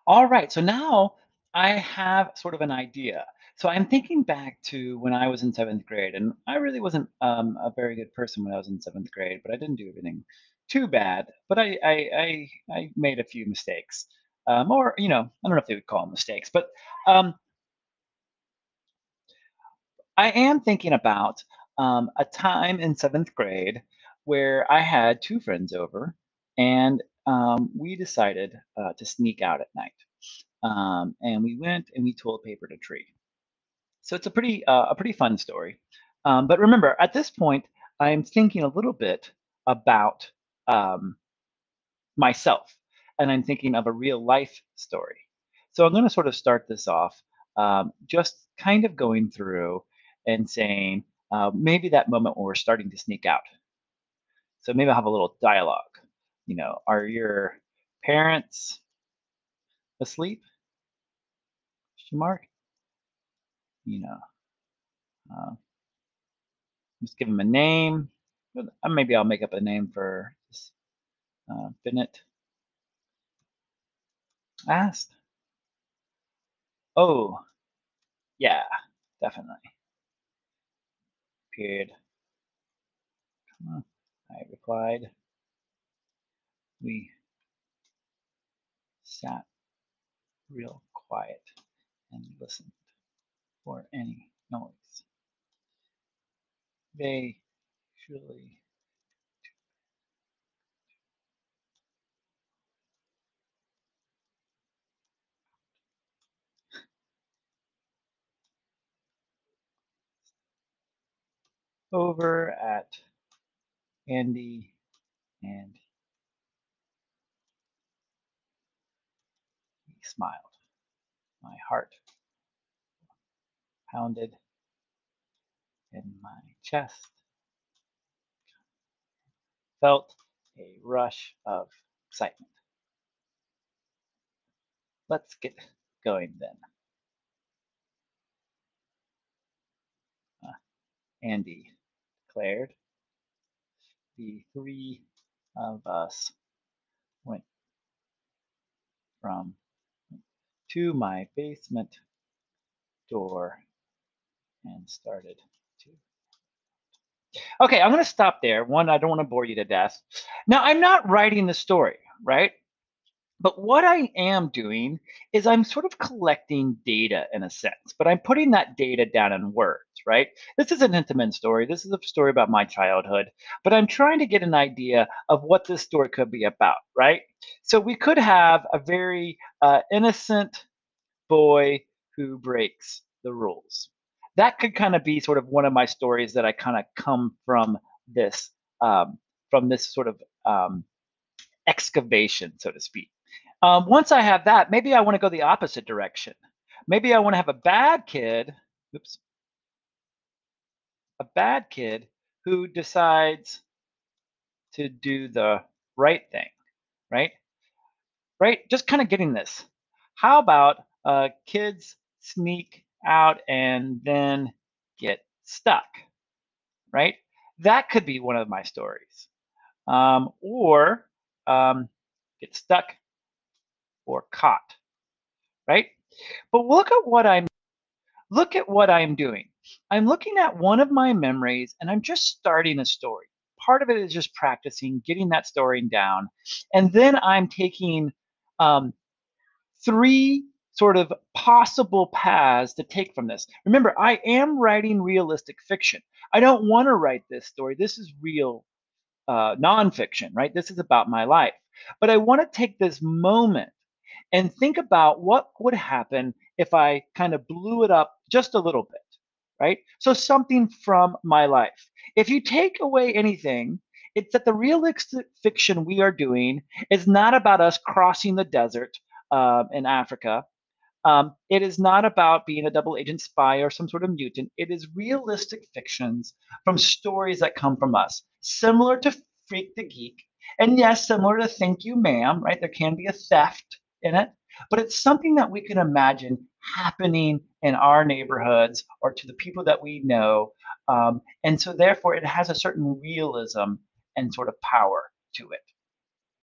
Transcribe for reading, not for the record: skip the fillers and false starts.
All right, so now I have sort of an idea. So I'm thinking back to when I was in seventh grade, and I really wasn't a very good person when I was in seventh grade, but I didn't do everything too bad. But I made a few mistakes, or I don't know if they would call them mistakes, but um, I am thinking about a time in seventh grade where I had two friends over, and we decided to sneak out at night. And we went and we told papered a tree. So it's a pretty fun story. But remember, at this point, I'm thinking a little bit about um, myself, and I'm thinking of a real life story. So I'm going to sort of start this off, just kind of going through and saying maybe that moment when we're starting to sneak out. So maybe I'll have a little dialogue. Are your parents asleep? Question mark. You know, uh, just give them a name. Maybe I'll make up a name for this. Bennett asked. Oh, yeah, definitely. Period. Come I replied. We sat real quiet and listened for any noise. They usually over at Andy, and he smiled. My heart pounded in my chest. Felt a rush of excitement. Let's get going then. Uh, Andy declared. The three of us went from to my basement door and started to. Okay, I'm going to stop there. One, I don't want to bore you to death. Now, I'm not writing the story, right? But what I am doing is I'm sort of collecting data in a sense, but I'm putting that data down in words, right? This is an intimate story. This is a story about my childhood, but I'm trying to get an idea of what this story could be about, right? So we could have a very innocent boy who breaks the rules. That could kind of be sort of one of my stories that I kind of come this from this sort of excavation, so to speak. Once I have that, maybe I want to go the opposite direction. Maybe I want to have a bad kid, oops, a bad kid who decides to do the right thing, right? Right? Just kind of getting this. How about kids sneak out and then get stuck, right? That could be one of my stories. Or get stuck or caught, right? But look at what I'm doing. I'm looking at one of my memories and I'm just starting a story. Part of it is just practicing, getting that story down. And then I'm taking um, three sort of possible paths to take from this. Remember, I am writing realistic fiction. I don't want to write this story. This is real nonfiction, right? This is about my life. But I want to take this moment and think about what would happen if I kind of blew it up just a little bit, right? So something from my life. If you take away anything, it's that the realistic fiction we are doing is not about us crossing the desert in Africa. It is not about being a double agent spy or some sort of mutant. It is realistic fictions from stories that come from us, similar to Freak the Geek. And yes, similar to Thank You, Ma'am, right? There can be a theft in it, but it's something that we can imagine happening in our neighborhoods or to the people that we know. And so, therefore, it has a certain realism and sort of power to it.